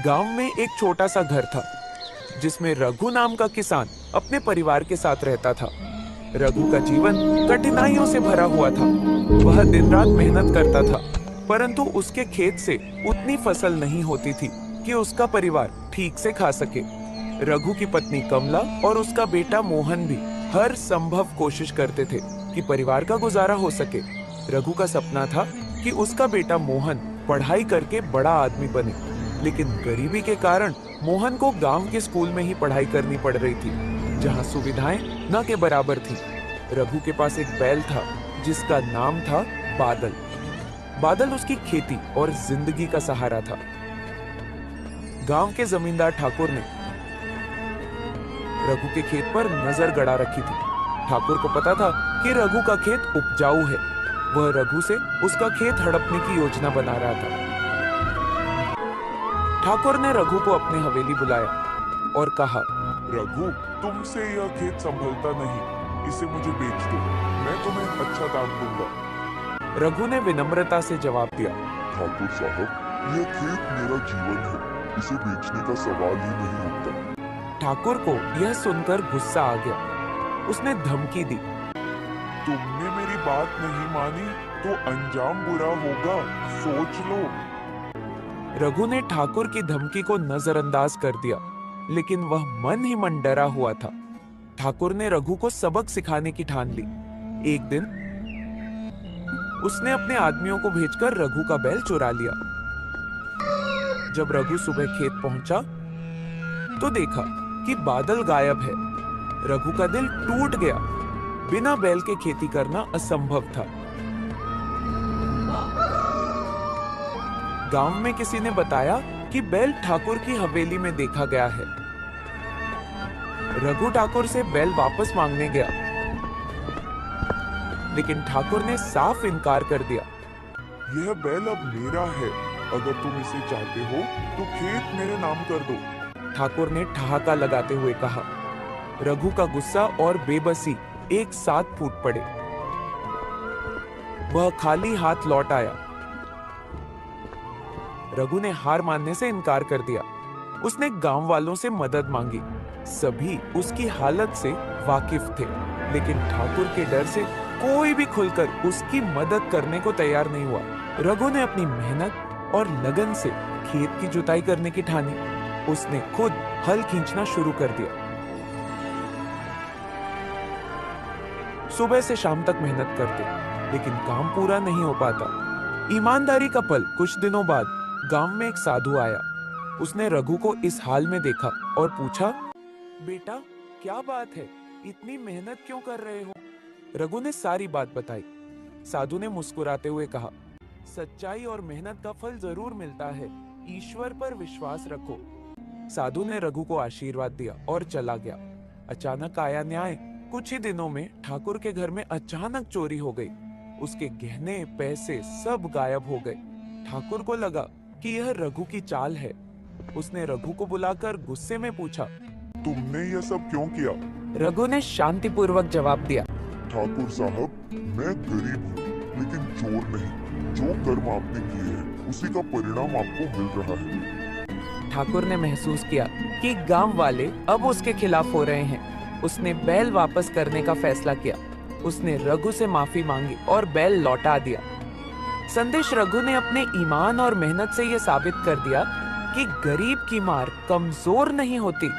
गांव में एक छोटा सा घर था जिसमें रघु नाम का किसान अपने परिवार के साथ रहता था। रघु का जीवन कठिनाइयों से भरा हुआ था। वह दिन रात मेहनत करता था, परंतु उसके खेत से उतनी फसल नहीं होती थी कि उसका परिवार ठीक से खा सके। रघु की पत्नी कमला और उसका बेटा मोहन भी हर संभव कोशिश करते थे कि परिवार का गुजारा हो सके। रघु का सपना था कि उसका बेटा मोहन पढ़ाई करके बड़ा आदमी बने, लेकिन गरीबी के कारण मोहन को गांव के स्कूल में ही पढ़ाई करनी पड़ रही थी, जहां सुविधाएं न के बराबर थी। रघु के पास एक बैल था जिसका नाम था बादल। बादल उसकी खेती और जिंदगी का सहारा था। गांव के जमींदार ठाकुर ने रघु के खेत पर नजर गड़ा रखी थी। ठाकुर को पता था कि रघु का खेत उपजाऊ है। वह रघु से उसका खेत हड़पने की योजना बना रहा था। ठाकुर ने रघु को अपने हवेली बुलाया और कहा, रघु, तुमसे यह खेत संभलता नहीं, इसे मुझे बेच दो, मैं तुम्हें अच्छा दाम दूंगा। रघु ने विनम्रता से जवाब दिया, ठाकुर साहब, यह खेत मेरा जीवन है, इसे बेचने का सवाल ही नहीं उठता। ठाकुर को यह सुनकर गुस्सा आ गया। उसने धमकी दी, तुमने मेरी बात नहीं मानी तो अंजाम बुरा होगा, सोच लो। रघु ने ठाकुर की धमकी को नजरअंदाज कर दिया, लेकिन वह मन ही मन डरा हुआ था। ठाकुर ने रघु को सबक सिखाने की ठान ली। एक दिन उसने अपने आदमियों को भेजकर रघु का बैल चुरा लिया। जब रघु सुबह खेत पहुंचा तो देखा कि बादल गायब है। रघु का दिल टूट गया। बिना बैल के खेती करना असंभव था। गांव में किसी ने बताया कि बैल ठाकुर की हवेली में देखा गया है। रघु ठाकुर से बैल वापस मांगने गया, लेकिन ठाकुर ने साफ इनकार कर दिया। यह बैल अब मेरा है, अगर तुम इसे चाहते हो तो खेत मेरे नाम कर दो। ठाकुर ने ठहाका लगाते हुए कहा। रघु का गुस्सा और बेबसी एक साथ फूट पड़े। वह खाली हाथ लौट आया। रघु ने हार मानने से इनकार कर दिया। उसने गांव वालों से मदद मांगी। सभी उसकी हालत से वाकिफ थे, लेकिन ठाकुर के डर से कोई भी खुलकर उसकी मदद करने को तैयार नहीं हुआ। रघु ने अपनी मेहनत और लगन से खेत की जुताई करने की ठानी। उसने खुद हल खींचना शुरू कर दिया। सुबह से शाम तक मेहनत करते, लेकिन काम पूरा नहीं हो पाता। ईमानदारी का फल कुछ दिनों बाद गांव में एक साधु आया। उसने रघु को इस हाल में देखा और पूछा, बेटा, क्या बात है, इतनी मेहनत क्यों कर रहे हो? रघु ने सारी बात बताई। साधु ने मुस्कुराते हुए कहा, सच्चाई और मेहनत का फल जरूर मिलता है, ईश्वर पर विश्वास रखो। साधु ने रघु को आशीर्वाद दिया और चला गया। अचानक आया न्याय। कुछ ही दिनों में ठाकुर के घर में अचानक चोरी हो गई। उसके गहने पैसे सब गायब हो गए। ठाकुर को लगा कि यह रघु की चाल है। उसने रघु को बुलाकर गुस्से में पूछा, तुमने यह सब क्यों किया? रघु ने शांतिपूर्वक जवाब दिया, ठाकुर साहब, मैं गरीब हूँ, लेकिन चोर नहीं। जो कर्म आपने किए हैं, उसी का परिणाम आपको मिल रहा है। ठाकुर ने महसूस किया कि गांव वाले अब उसके खिलाफ हो रहे हैं। उसने बैल वापस करने का फैसला किया। उसने रघु से माफी मांगी और बैल लौटा दिया। संदेश रघु ने अपने ईमान और मेहनत से यह साबित कर दिया कि गरीब की मार कमजोर नहीं होती।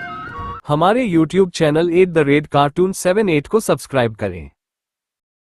हमारे YouTube चैनल @cartoon78 को सब्सक्राइब करें।